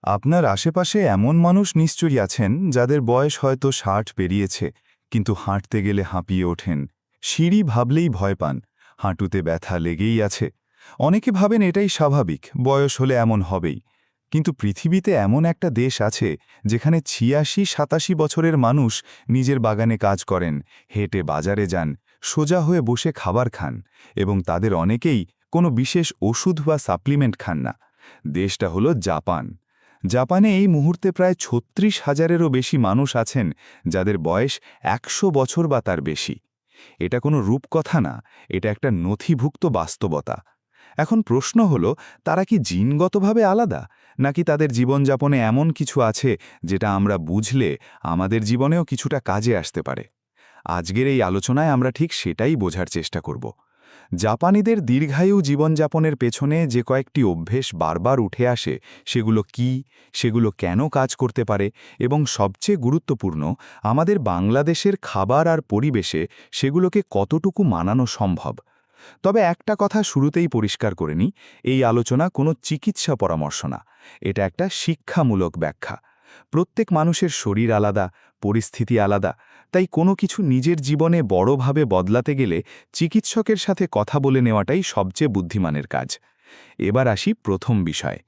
আপনার আশেপাশে এমন মানুষ নিশ্চয়ই আছেন যাদের বয়স হয়তো ৬০ পেরিয়েছে, কিন্তু হাঁটতে গেলে হাঁপিয়ে ওঠেন। সিঁড়ি ভাবলেই ভয় পান, হাঁটুতে ব্যথা লেগেই আছে। অনেকে ভাবেন এটাই স্বাভাবিক, বয়স হলে এমন হবেই। কিন্তু পৃথিবীতে এমন একটা দেশ আছে যেখানে ৮৬-৮৭ বছরের মানুষ নিজের বাগানে কাজ করেন, হেঁটে বাজারে যান, সোজা হয়ে বসে খাবার খান, এবং তাদের অনেকেই কোনো বিশেষ ওষুধ বা সাপ্লিমেন্ট খান না। দেশটা হলো জাপান। জাপানে এই মুহূর্তে প্রায় ৩৬,০০০-এরও বেশি মানুষ আছেন যাদের বয়স ১০০ বছর বা তার বেশি। এটা কোনো রূপকথা না, এটা একটা নথিভুক্ত বাস্তবতা। এখন প্রশ্ন হলো, তারা কি জিনগতভাবে আলাদা, নাকি তাদের জীবনযাপনে এমন কিছু আছে যেটা আমরা বুঝলে আমাদের জীবনেও কিছুটা কাজে আসতে পারে? আজকের এই আলোচনায় আমরা ঠিক সেটাই বোঝার চেষ্টা করব। জাপানিদের দীর্ঘায়ু জীবনযাপনের পেছনে যে কয়েকটি অভ্যেস বারবার উঠে আসে, সেগুলো কি, সেগুলো কেন কাজ করতে পারে, এবং সবচেয়ে গুরুত্বপূর্ণ, আমাদের বাংলাদেশের খাবার আর পরিবেশে সেগুলোকে কতটুকু মানানো সম্ভব। তবে একটা কথা শুরুতেই পরিষ্কার করে নিই, এই আলোচনা কোনো চিকিৎসা পরামর্শ না, এটা একটা শিক্ষামূলক ব্যাখ্যা। প্রত্যেক মানুষের শরীর আলাদা, পরিস্থিতি আলাদা, তাই কোনো কিছু নিজের জীবনে বড়ভাবে বদলাতে গেলে চিকিৎসকের সাথে কথা বলে নেওয়াটাই সবচেয়ে বুদ্ধিমানের কাজ। এবার আসি প্রথম বিষয়।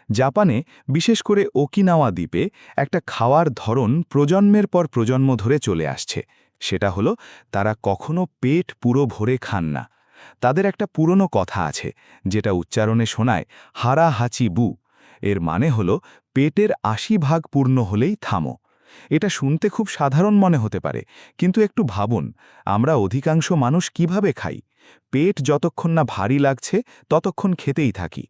জাপানে, বিশেষ করে ওকিনাওয়া দ্বীপে, একটা খাওয়ার ধরন প্রজন্মের পর প্রজন্ম ধরে চলে আসছে। সেটা হলো, তারা কখনো পেট পুরো ভরে খান না। তাদের একটা পুরনো কথা আছে, যেটা উচ্চারণে শোনায় হারা হাচি বু। এর মানে হলো, পেটের ৮০ ভাগ পূর্ণ হলেই থামো। এটা শুনতে খুব সাধারণ মনে হতে পারে, কিন্তু একটু ভাবুন, আমরা অধিকাংশ মানুষ কিভাবে খাই? পেট যতক্ষণ না ভারী লাগছে ততক্ষণ খেতেই থাকি।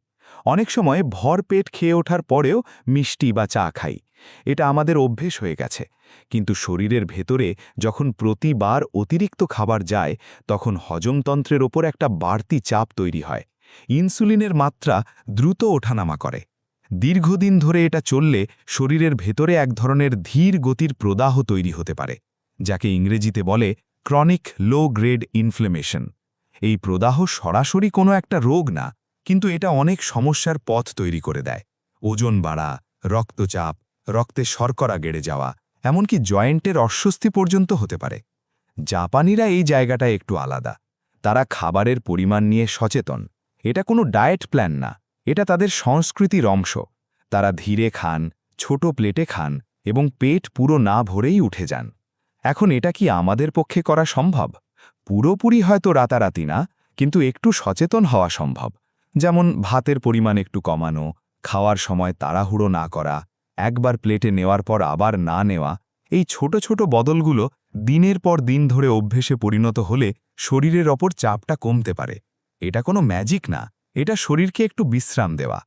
অনেক সময় ভর পেট খেয়ে ওঠার পরেও মিষ্টি বা চা খাই। এটা আমাদের অভ্যেস হয়ে গেছে। কিন্তু শরীরের ভেতরে যখন প্রতিবার অতিরিক্ত খাবার যায়, তখন হজমতন্ত্রের ওপর একটা বাড়তি চাপ তৈরি হয়। ইনসুলিনের মাত্রা দ্রুত ওঠানামা করে। দীর্ঘদিন ধরে এটা চললে শরীরের ভেতরে এক ধরনের ধীর গতির প্রদাহ তৈরি হতে পারে, যাকে ইংরেজিতে বলে ক্রনিক লো গ্রেড ইনফ্লেমেশন। এই প্রদাহ সরাসরি কোনো একটা রোগ না, কিন্তু এটা অনেক সমস্যার পথ তৈরি করে দেয়। ওজন বাড়া, রক্তচাপ, রক্তে শর্করা বেড়ে যাওয়া, এমনকি জয়েন্টের অস্বস্তি পর্যন্ত হতে পারে। জাপানিরা এই জায়গাটা একটু আলাদা। তারা খাবারের পরিমাণ নিয়ে সচেতন। এটা কোনো ডায়েট প্ল্যান না, এটা তাদের সংস্কৃতির অংশ। তারা ধীরে খান, ছোট প্লেটে খান, এবং পেট পুরো না ভরেই উঠে যান। এখন এটা কি আমাদের পক্ষে করা সম্ভব? পুরোপুরি হয়তো রাতারাতি না, কিন্তু একটু সচেতন হওয়া সম্ভব। যেমন ভাতের পরিমাণ একটু কমানো, খাওয়ার সময় তাড়াহুড়ো না করা, একবার প্লেটে নেওয়ার পর আবার না নেওয়া। এই ছোট ছোট বদলগুলো দিনের পর দিন ধরে অভ্যেসে পরিণত হলে শরীরের ওপর চাপটা কমতে পারে। এটা কোনো ম্যাজিক না, এটা শরীরকে একটু বিশ্রাম দেওয়া।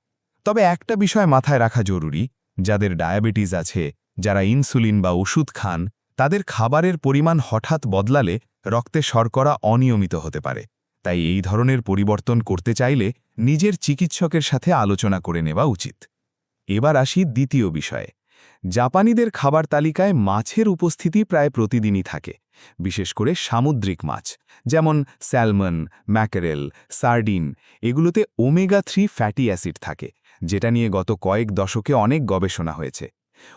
তবে একটা বিষয় মাথায় রাখা জরুরি, যাদের ডায়াবেটিস আছে, যারা ইনসুলিন বা ওষুধ খান, তাদের খাবারের পরিমাণ হঠাৎ বদলালে রক্তে শর্করা অনিয়মিত হতে পারে। তাই এই ধরনের পরিবর্তন করতে চাইলে নিজের চিকিৎসকের সাথে আলোচনা করে নেওয়া উচিত। এবার আসি দ্বিতীয় বিষয়ে। জাপানিদের খাবার তালিকায় মাছের উপস্থিতি প্রায় প্রতিদিনই থাকে, বিশেষ করে সামুদ্রিক মাছ, যেমন স্যালমন, ম্যাকারেল, সার্ডিন। এগুলোতে ওমেগা-3 ফ্যাটি অ্যাসিড থাকে, যেটা নিয়ে গত কয়েক দশকে অনেক গবেষণা হয়েছে।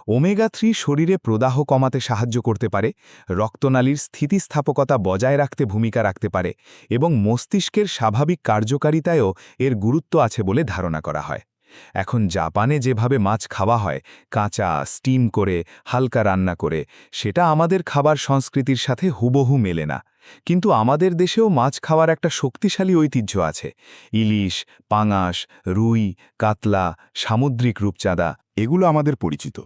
ওমেগা-3 শরীরে প্রদাহ কমাতে সাহায্য করতে পারে, রক্তনালীর স্থিতিস্থাপকতা বজায় রাখতে ভূমিকা রাখতে পারে, এবং মস্তিষ্কের স্বাভাবিক কার্যকারিতায়ও এর গুরুত্ব আছে বলে ধারণা করা হয়। এখন জাপানে যেভাবে মাছ খাওয়া হয়, কাঁচা, স্টিম করে, হালকা রান্না করে, সেটা আমাদের খাবার সংস্কৃতির সাথে হুবহু মেলে না। কিন্তু আমাদের দেশেও মাছ খাওয়ার একটা শক্তিশালী ঐতিহ্য আছে। ইলিশ, পাঙাশ, রুই, কাতলা, সামুদ্রিক রূপচাঁদা, এগুলো আমাদের পরিচিত।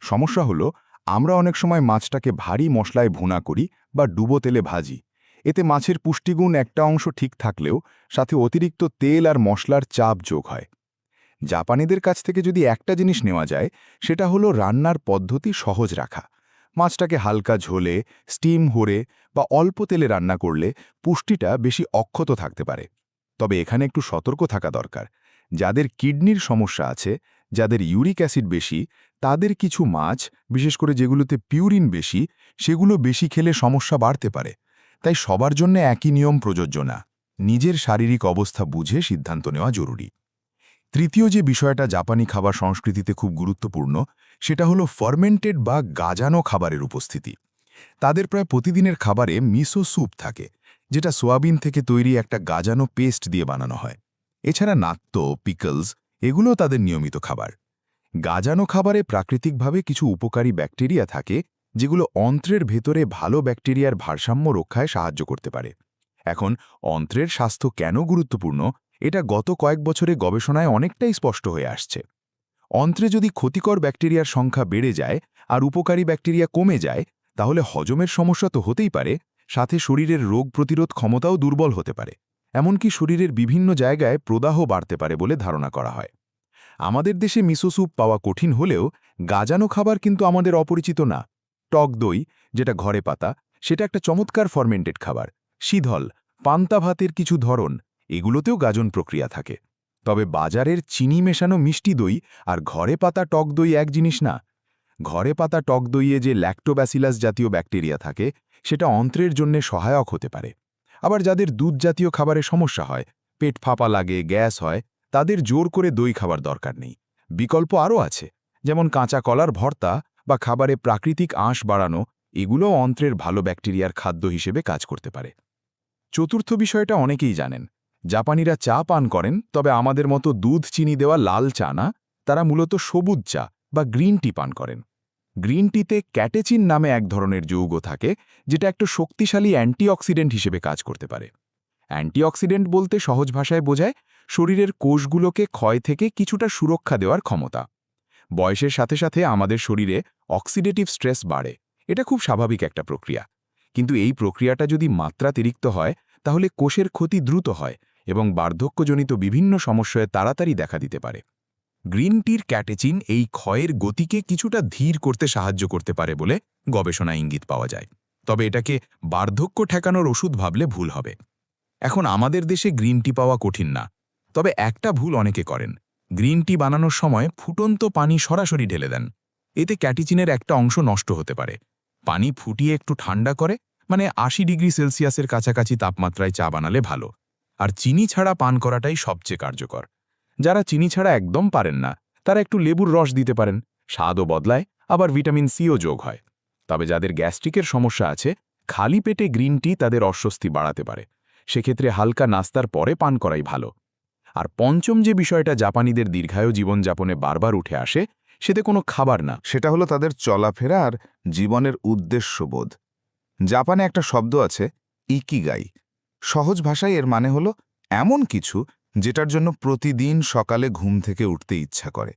সমস্যা হলো, আমরা অনেক সময় মাছটাকে ভারী মশলায় ভুনা করি বা ডুবো তেলে ভাজি। এতে মাছের পুষ্টিগুণ একটা অংশ ঠিক থাকলেও সাথে অতিরিক্ত তেল আর মশলার চাপ যোগ হয়। জাপানিদের কাছ থেকে যদি একটা জিনিস নেওয়া যায়, সেটা হলো রান্নার পদ্ধতি সহজ রাখা। মাছটাকে হালকা ঝোলে, স্টিম হরে বা অল্প তেলে রান্না করলে পুষ্টিটা বেশি অক্ষত থাকতে পারে। তবে এখানে একটু সতর্ক থাকা দরকার। যাদের কিডনির সমস্যা আছে, যাদের ইউরিক অ্যাসিড বেশি, তাদের কিছু মাছ, বিশেষ করে যেগুলোতে পিউরিন বেশি, সেগুলো বেশি খেলে সমস্যা বাড়তে পারে। তাই সবার জন্য একই নিয়ম প্রযোজ্য না। নিজের শারীরিক অবস্থা বুঝে সিদ্ধান্ত নেওয়া জরুরি। তৃতীয় যে বিষয়টা জাপানি খাবার সংস্কৃতিতে খুব গুরুত্বপূর্ণ সেটা হলো ফার্মেন্টেড বা গাজানো খাবারের উপস্থিতি। তাদের প্রায় প্রতিদিনের খাবারে মিসো স্যুপ থাকে, যেটা সোয়াবিন থেকে তৈরি একটা গাজানো পেস্ট দিয়ে বানানো হয়। এছাড়া নাত্তো, পিকলস এগুলোও তাদের নিয়মিত খাবার। গাজানো খাবারে প্রাকৃতিকভাবে কিছু উপকারী ব্যাকটেরিয়া থাকে, যেগুলো অন্ত্রের ভেতরে ভালো ব্যাকটেরিয়ার ভারসাম্য রক্ষায় সাহায্য করতে পারে। এখন অন্ত্রের স্বাস্থ্য কেন গুরুত্বপূর্ণ, এটা গত কয়েক বছরে গবেষণায় অনেকটাই স্পষ্ট হয়ে আসছে। অন্ত্রে যদি ক্ষতিকর ব্যাকটেরিয়ার সংখ্যা বেড়ে যায় আর উপকারী ব্যাকটেরিয়া কমে যায়, তাহলে হজমের সমস্যা তো হতেই পারে, সাথে শরীরের রোগ প্রতিরোধ ক্ষমতাও দুর্বল হতে পারে। এমনকি শরীরের বিভিন্ন জায়গায় প্রদাহ বাড়তে পারে বলে ধারণা করা হয়। আমাদের দেশে মিসো স্যুপ পাওয়া কঠিন হলেও গাজানো খাবার কিন্তু আমাদের অপরিচিত না। টক দই, যেটা ঘরে পাতা, সেটা একটা চমৎকার ফার্মেন্টেড খাবার। শীধল, পান্তা ভাতের কিছু ধরন, এগুলোতেও গাজন প্রক্রিয়া থাকে। তবে বাজারের চিনি মেশানো মিষ্টি দই আর ঘরে পাতা টক দই এক জিনিস না। ঘরে পাতা টক দইয়ে যে ল্যাক্টোব্যাসিলাস জাতীয় ব্যাকটেরিয়া থাকে, সেটা অন্ত্রের জন্য সহায়ক হতে পারে। আবার যাদের দুধ জাতীয় খাবারে সমস্যা হয়, পেট ফাঁপা লাগে, গ্যাস হয়, তাদের জোর করে দই খাবার দরকার নেই। বিকল্প আরও আছে, যেমন কাঁচা কলার ভর্তা বা খাবারে প্রাকৃতিক আঁশ বাড়ানো, এগুলোও অন্ত্রের ভালো ব্যাকটেরিয়ার খাদ্য হিসেবে কাজ করতে পারে। চতুর্থ বিষয়টা অনেকেই জানেন, জাপানিরা চা পান করেন, তবে আমাদের মতো দুধ চিনি দেওয়া লাল চা না, তারা মূলত সবুজ চা বা গ্রিন টি পান করেন। গ্রিন টিতে ক্যাটেচিন নামে এক ধরনের যৌগ থাকে, যেটা একটা শক্তিশালী অ্যান্টিঅক্সিডেন্ট হিসেবে কাজ করতে পারে। অ্যান্টিঅক্সিডেন্ট বলতে সহজ ভাষায় বোঝায় শরীরের কোষগুলোকে ক্ষয় থেকে কিছুটা সুরক্ষা দেওয়ার ক্ষমতা। বয়সের সাথে সাথে আমাদের শরীরে অক্সিডেটিভ স্ট্রেস বাড়ে, এটা খুব স্বাভাবিক একটা প্রক্রিয়া। কিন্তু এই প্রক্রিয়াটা যদি মাত্রাতিরিক্ত হয়, তাহলে কোষের ক্ষতি দ্রুত হয় এবং বার্ধক্যজনিত বিভিন্ন সমস্যায় তাড়াতাড়ি দেখা দিতে পারে। গ্রিন টির ক্যাটেচিন এই ক্ষয়ের গতিকে কিছুটা ধীর করতে সাহায্য করতে পারে বলে গবেষণা ইঙ্গিত পাওয়া যায়। তবে এটাকে বার্ধক্য ঠেকানোর ওষুধ ভাবলে ভুল হবে। এখন আমাদের দেশে গ্রিন টি পাওয়া কঠিন না, তবে একটা ভুল অনেকে করেন। গ্রিন টি বানানোর সময় ফুটন্ত পানি সরাসরি ঢেলে দেন। এতে ক্যাটেচিনের একটা অংশ নষ্ট হতে পারে। পানি ফুটিয়ে একটু ঠান্ডা করে, মানে ৮০ ডিগ্রি সেলসিয়াসের কাছাকাছি তাপমাত্রায় চা বানালে ভালো। আর চিনি ছাড়া পান করাটাই সবচেয়ে কার্যকর। যারা চিনি ছাড়া একদম পারেন না, তারা একটু লেবুর রস দিতে পারেন, স্বাদও বদলায়, আবার ভিটামিন সিও যোগ হয়। তবে যাদের গ্যাস্ট্রিকের সমস্যা আছে, খালি পেটে গ্রিন টি তাদের অস্বস্তি বাড়াতে পারে। সেক্ষেত্রে হালকা নাস্তার পরে পান করাই ভালো। আর পঞ্চম যে বিষয়টা জাপানিদের দীর্ঘায়ু জীবনযাপনে বারবার উঠে আসে, সেটা কোনো খাবার না, সেটা হলো তাদের চলাফেরা আর জীবনের উদ্দেশ্যবোধ। জাপানে একটা শব্দ আছে, ইকিগাই। সহজ ভাষায় এর মানে হলো এমন কিছু যেটার জন্য প্রতিদিন সকালে ঘুম থেকে উঠতে ইচ্ছা করে।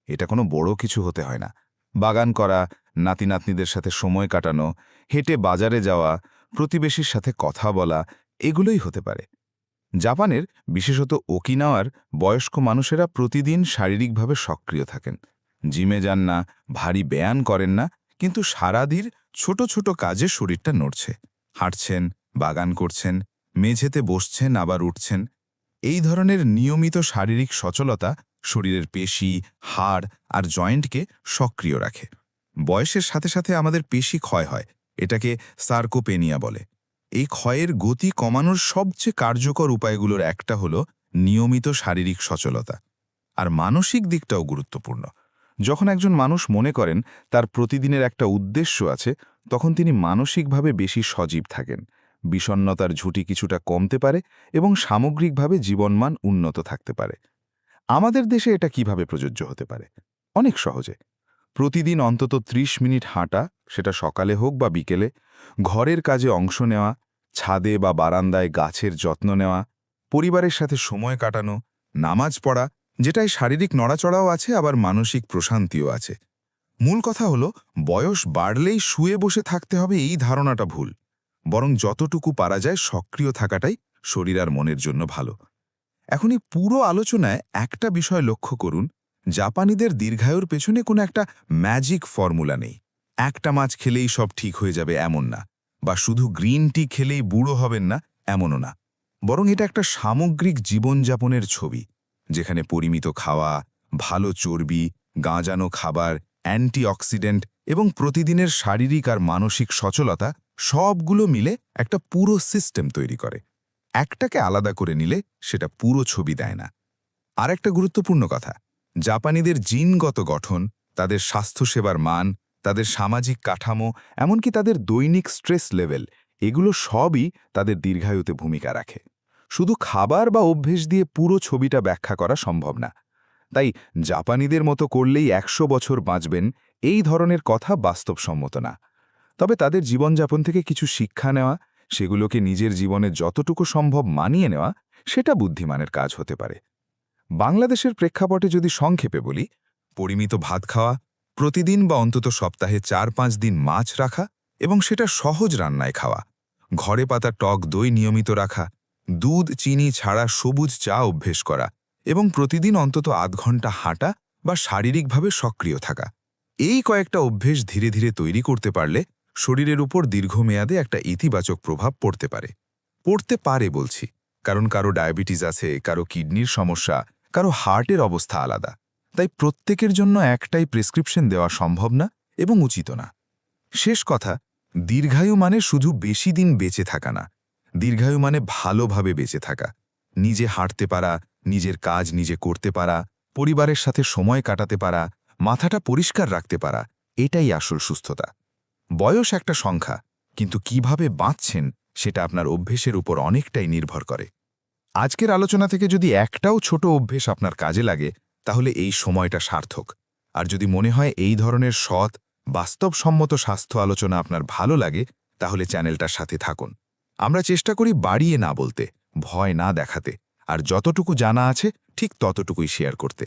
এটা কোনো বড় কিছু হতে হয় না। বাগান করা, নাতি নাতনিদের সাথে সময় কাটানো, হেঁটে বাজারে যাওয়া, প্রতিবেশীর সাথে কথা বলা, এগুলোই হতে পারে। জাপানের, বিশেষত ওকিনাওয়ার বয়স্ক মানুষেরা প্রতিদিন শারীরিকভাবে সক্রিয় থাকেন। জিমে যান না, ভারী ব্যায়াম করেন না, কিন্তু সারাদিন ছোট ছোট কাজে শরীরটা নড়ছে। হাঁটছেন, বাগান করছেন, মেঝেতে বসছেন, আবার উঠছেন। এই ধরনের নিয়মিত শারীরিক সচলতা শরীরের পেশি, হাড় আর জয়েন্টকে সক্রিয় রাখে। বয়সের সাথে সাথে আমাদের পেশি ক্ষয় হয়, এটাকে সার্কোপেনিয়া বলে। এই ক্ষয়ের গতি কমানোর সবচেয়ে কার্যকর উপায়গুলোর একটা হলো নিয়মিত শারীরিক সচলতা। আর মানসিক দিকটাও গুরুত্বপূর্ণ। যখন একজন মানুষ মনে করেন তার প্রতিদিনের একটা উদ্দেশ্য আছে, তখন তিনি মানসিকভাবে বেশি সজীব থাকেন, বিষণ্ণতার ঝুঁকি কিছুটা কমতে পারে এবং সামগ্রিকভাবে জীবনমান উন্নত থাকতে পারে। আমাদের দেশে এটা কিভাবে প্রযোজ্য হতে পারে? অনেক সহজে। প্রতিদিন অন্তত ৩০ মিনিট হাঁটা, সেটা সকালে হোক বা বিকেলে, ঘরের কাজে অংশ নেওয়া, ছাদে বা বারান্দায় গাছের যত্ন নেওয়া, পরিবারের সাথে সময় কাটানো, নামাজ পড়া, যেটায় শারীরিক নড়াচড়াও আছে আবার মানসিক প্রশান্তিও আছে। মূল কথা হলো, বয়স বাড়লেই শুয়ে বসে থাকতে হবে এই ধারণাটা ভুল। বরং যতটুকু পারা যায় সক্রিয় থাকাটাই শরীর আর মনের জন্য ভালো। এখন এই পুরো আলোচনায় একটা বিষয় লক্ষ্য করুন, জাপানিদের দীর্ঘায়ুর পেছনে কোনো একটা ম্যাজিক ফর্মুলা নেই। একটা মাছ খেলেই সব ঠিক হয়ে যাবে এমন না, বা শুধু গ্রিন টি খেলেই বুড়ো হবেন না এমনও না। বরং এটা একটা সামগ্রিক জীবনযাপনের ছবি, যেখানে পরিমিত খাওয়া, ভালো চর্বি, গাঁজানো খাবার, অ্যান্টিঅক্সিডেন্ট এবং প্রতিদিনের শারীরিক আর মানসিক সচলতা সবগুলো মিলে একটা পুরো সিস্টেম তৈরি করে। একটাকে আলাদা করে নিলে সেটা পুরো ছবি দেয় না। আরেকটা গুরুত্বপূর্ণ কথা, জাপানিদের জিনগত গঠন, তাদের স্বাস্থ্যসেবার মান, তাদের সামাজিক কাঠামো, এমনকি তাদের দৈনিক স্ট্রেস লেভেল, এগুলো সবই তাদের দীর্ঘায়ুতে ভূমিকা রাখে। শুধু খাবার বা অভ্যেস দিয়ে পুরো ছবিটা ব্যাখ্যা করা সম্ভব না। তাই জাপানিদের মতো করলেই ১০০ বছর বাঁচবেন, এই ধরনের কথা বাস্তবসম্মত না। তবে তাদের জীবনযাপন থেকে কিছু শিক্ষা নেওয়া, সেগুলোকে নিজের জীবনে যতটুকু সম্ভব মানিয়ে নেওয়া, সেটা বুদ্ধিমানের কাজ হতে পারে। বাংলাদেশের প্রেক্ষাপটে যদি সংক্ষেপে বলি, পরিমিত ভাত খাওয়া, প্রতিদিন বা অন্তত সপ্তাহে ৪-৫ দিন মাছ রাখা এবং সেটা সহজ রান্নায় খাওয়া, ঘরে পাতা টক দই নিয়মিত রাখা, দুধ চিনি ছাড়া সবুজ চা অভ্যেস করা এবং প্রতিদিন অন্তত আধ ঘন্টা হাঁটা বা শারীরিকভাবে সক্রিয় থাকা, এই কয়েকটা অভ্যেস ধীরে ধীরে তৈরি করতে পারলে শরীরের উপর দীর্ঘমেয়াদে একটা ইতিবাচক প্রভাব পড়তে পারে বলছি, কারণ কারো ডায়াবেটিস আছে, কারো কিডনির সমস্যা, কারো হার্টের অবস্থা আলাদা। তাই প্রত্যেকের জন্য একটাই প্রেসক্রিপশন দেওয়া সম্ভব না এবং উচিত না। শেষ কথা, দীর্ঘায়ু মানে শুধু বেশি দিন বেঁচে থাকা না, দীর্ঘায়ু মানে ভালোভাবে বেঁচে থাকা, নিজে হাঁটতে পারা, নিজের কাজ নিজে করতে পারা, পরিবারের সাথে সময় কাটাতে পারা, মাথাটা পরিষ্কার রাখতে পারা, এটাই আসল সুস্থতা। বয়স একটা সংখ্যা, কিন্তু কিভাবে বাঁচছেন সেটা আপনার অভ্যেসের উপর অনেকটাই নির্ভর করে। আজকের আলোচনা থেকে যদি একটাও ছোট অভ্যেস আপনার কাজে লাগে, তাহলে এই সময়টা সার্থক। আর যদি মনে হয় এই ধরনের সৎ, বাস্তবসম্মত স্বাস্থ্য আলোচনা আপনার ভালো লাগে, তাহলে চ্যানেলটার সাথে থাকুন। আমরা চেষ্টা করি বাড়িয়ে না বলতে, ভয় না দেখাতে, আর যতটুকু জানা আছে ঠিক ততটুকুই শেয়ার করতে।